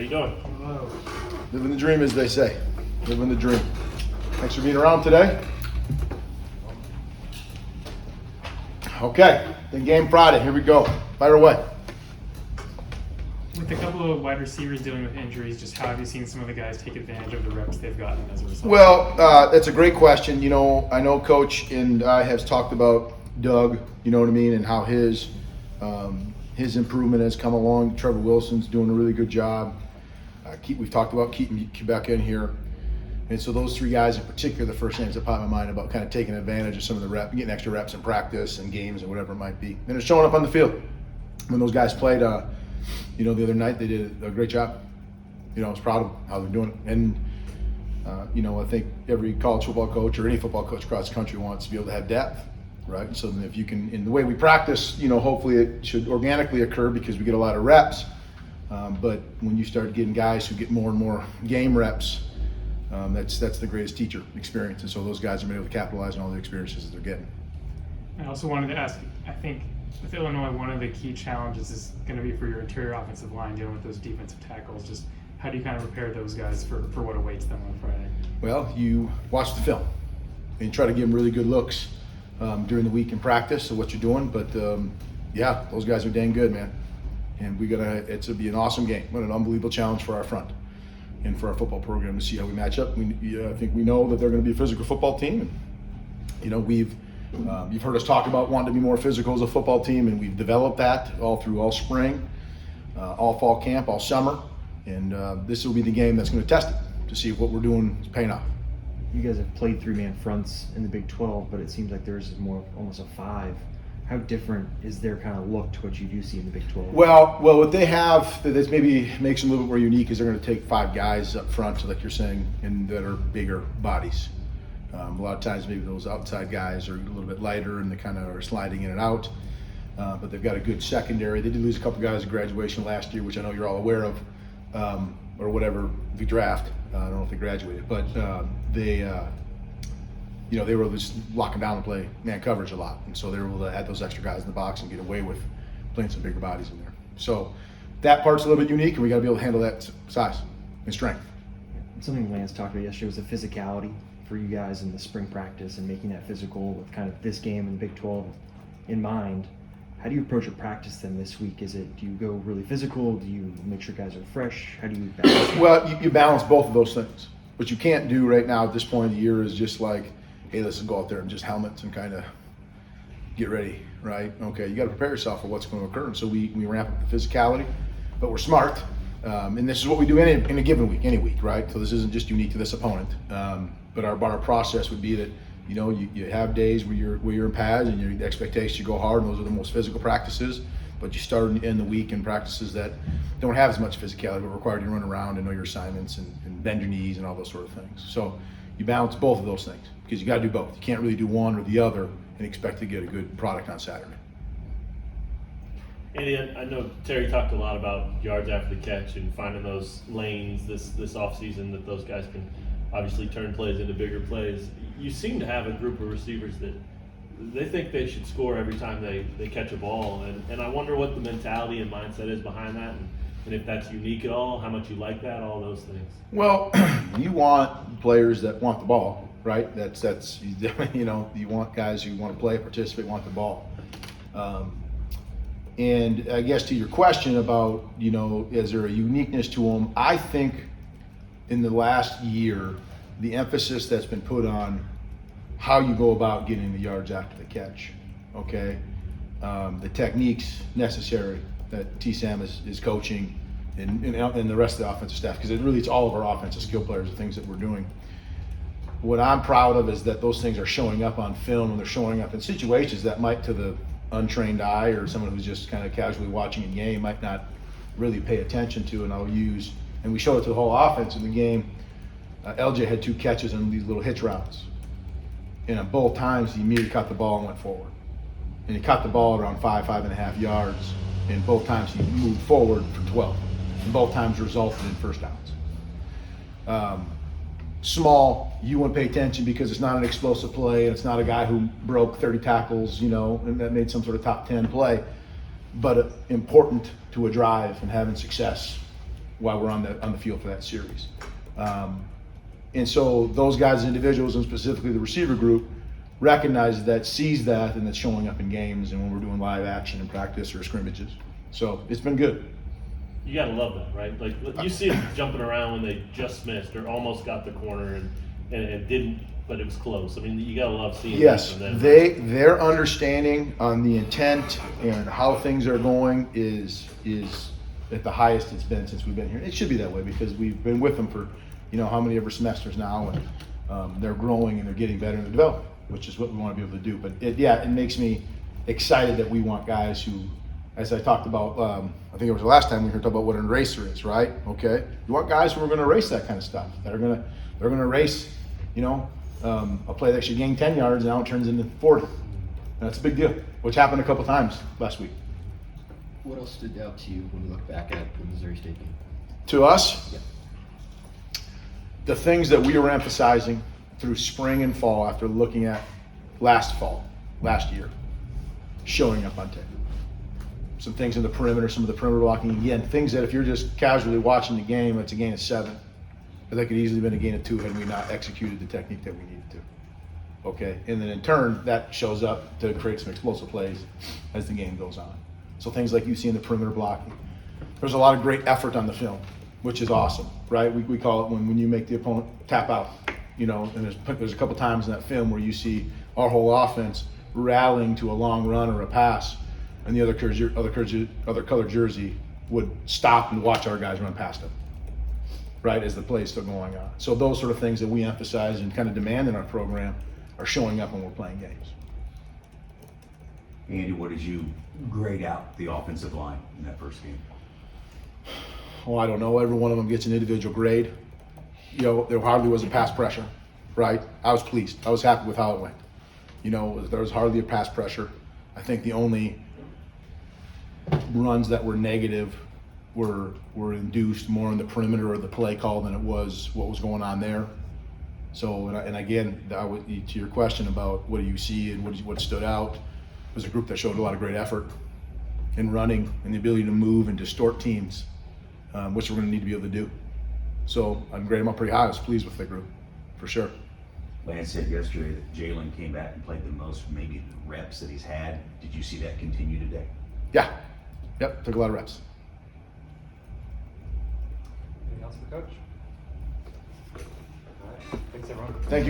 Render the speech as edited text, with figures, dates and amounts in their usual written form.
How you doing? Hello. Living the dream, as they say. Living the dream. Thanks for being around today. Okay, the game Friday. Here we go. Fire away. With a couple of wide receivers dealing with injuries, just how have you seen some of the guys take advantage of the reps they've gotten as a result? Well, that's a great question. You know, I know Coach and I have talked about Doug, you know what I mean, and how his improvement has come along. Trevor Wilson's doing a really good job. We've talked about keeping Quebec in here. And so those three guys in particular, the first names that pop in my mind about kind of taking advantage of some of the reps, getting extra reps in practice and games and whatever it might be. And it's showing up on the field. When those guys played, the other night, they did a great job. I was proud of how they're doing it. And, I think every college football coach or any football coach across the country wants to be able to have depth, right? So then if you can, in the way we practice, hopefully it should organically occur because we get a lot of reps. But when you start getting guys who get more and more game reps, that's the greatest teacher experience. And so those guys are able to capitalize on all the experiences that they're getting. I also wanted to ask, I think with Illinois, one of the key challenges is going to be for your interior offensive line dealing with those defensive tackles. Just how do you kind of prepare those guys for what awaits them on Friday? Well, you watch the film and you try to give them really good looks during the week in practice of what you're doing. But yeah, those guys are dang good, man. And it's going to be an awesome game. What an unbelievable challenge for our front and for our football program to see how we match up. I think we know that they're going to be a physical football team. And, you've heard us talk about wanting to be more physical as a football team, and we've developed that all spring, all fall camp, all summer. And this will be the game that's going to test it to see if what we're doing is paying off. You guys have played three-man fronts in the Big 12, but it seems like theirs is more almost a five. How different is their kind of look to what you do see in the Big 12? Well, what they have that maybe makes them a little bit more unique is they're going to take five guys up front, like you're saying, and that are bigger bodies. A lot of times maybe those outside guys are a little bit lighter and they kind of are sliding in and out. But they've got a good secondary. They did lose a couple guys at graduation last year, which I know you're all aware of, or whatever, the draft. I don't know if they graduated, but they were just locking down and play man coverage a lot. And so they were able to add those extra guys in the box and get away with playing some bigger bodies in there. So that part's a little bit unique, and we got to be able to handle that size and strength. Something Lance talked about yesterday was the physicality for you guys in the spring practice and making that physical with kind of this game in the Big 12 in mind. How do you approach a practice then this week? Do you go really physical? Do you make sure guys are fresh? How do you balance that? Well, you balance both of those things. What you can't do right now at this point of the year is just like, hey, let's go out there and just helmets and kind of get ready, right? Okay, you got to prepare yourself for what's going to occur. And so we ramp up the physicality, but we're smart. And this is what we do in a given week, any week, right? So this isn't just unique to this opponent. But our process would be that, you have days where you're in pads and the expectation you go hard, and those are the most physical practices. But you start in the week in practices that don't have as much physicality, but require you to run around and know your assignments and bend your knees and all those sort of things. So you balance both of those things because you got to do both. You can't really do one or the other and expect to get a good product on Saturday. Andy, I know Terry talked a lot about yards after the catch and finding those lanes this offseason that those guys can obviously turn plays into bigger plays. You seem to have a group of receivers that they think they should score every time they catch a ball. And I wonder what the mentality and mindset is behind that and if that's unique at all, how much you like that, all those things. Well, you want players that want the ball, right? That's you want guys who want to play, participate, want the ball. And I guess to your question about, is there a uniqueness to them? I think in the last year, the emphasis that's been put on how you go about getting the yards after the catch, okay? The techniques necessary that T-Sam is coaching and the rest of the offensive staff, because it's all of our offensive skill players, the things that we're doing. What I'm proud of is that those things are showing up on film and they're showing up in situations that might, to the untrained eye or someone who's just kind of casually watching a game, might not really pay attention to. And we showed it to the whole offense in the game. LJ had 2 catches on these little hitch routes. And on both times, he immediately caught the ball and went forward. And he caught the ball around 5.5 yards. And both times he moved forward for 12. And both times resulted in first downs. Small, you wouldn't pay attention because it's not an explosive play. It's not a guy who broke 30 tackles, and that made some sort of top 10 play. But important to a drive and having success while we're on the field for that series. And so those guys, individuals, and specifically the receiver group, recognize that, sees that, and that's showing up in games and when we're doing live action in practice or scrimmages. So it's been good. You gotta love that, right? Like you see them jumping around when they just missed or almost got the corner and didn't, but it was close. I mean, you gotta love seeing Yes, that from them. their understanding on the intent and how things are going is at the highest it's been since we've been here. It should be that way because we've been with them for, how many ever semesters now, and they're growing and they're getting better and they're developing, which is what we want to be able to do. But it makes me excited that we want guys who, as I talked about, I think it was the last time we heard about what an eraser is, right? Okay, you want guys who are going to erase that kind of stuff. They're going to erase, a play that should gain 10 yards and now it turns into 40. And that's a big deal, which happened a couple times last week. What else stood out to you when you look back at the Missouri State game? To us, Yeah. the things that we were emphasizing through spring and fall after looking at last year, showing up on tape. Some things in the perimeter, some of the perimeter blocking, again, things that if you're just casually watching the game, it's a gain of 7. But that could easily have been a gain of 2 had we not executed the technique that we needed to. Okay, and then in turn, that shows up to create some explosive plays as the game goes on. So things like you see in the perimeter blocking. There's a lot of great effort on the film, which is awesome, right? We call it when you make the opponent tap out, and there's a couple times in that film where you see our whole offense rallying to a long run or a pass, and the other colored jersey would stop and watch our guys run past them, right, as the play is still going on. So those sort of things that we emphasize and kind of demand in our program are showing up when we're playing games. Andy, what did you grade out the offensive line in that first game? Oh, I don't know. Every one of them gets an individual grade. There hardly was a pass pressure, right? I was pleased. I was happy with how it went. There was hardly a pass pressure. I think the only runs that were negative were induced more in the perimeter of the play call than it was what was going on there. So, and again, to your question about what do you see and what stood out, was a group that showed a lot of great effort in running and the ability to move and distort teams, which we're going to need to be able to do. So I'm grading them up pretty high. I was pleased with the group, for sure. Lance said yesterday that Jalen came back and played the most, maybe reps that he's had. Did you see that continue today? Yeah. Yep. Took a lot of reps. Anything else for Coach? All right. Thanks, everyone. Thank you, guys.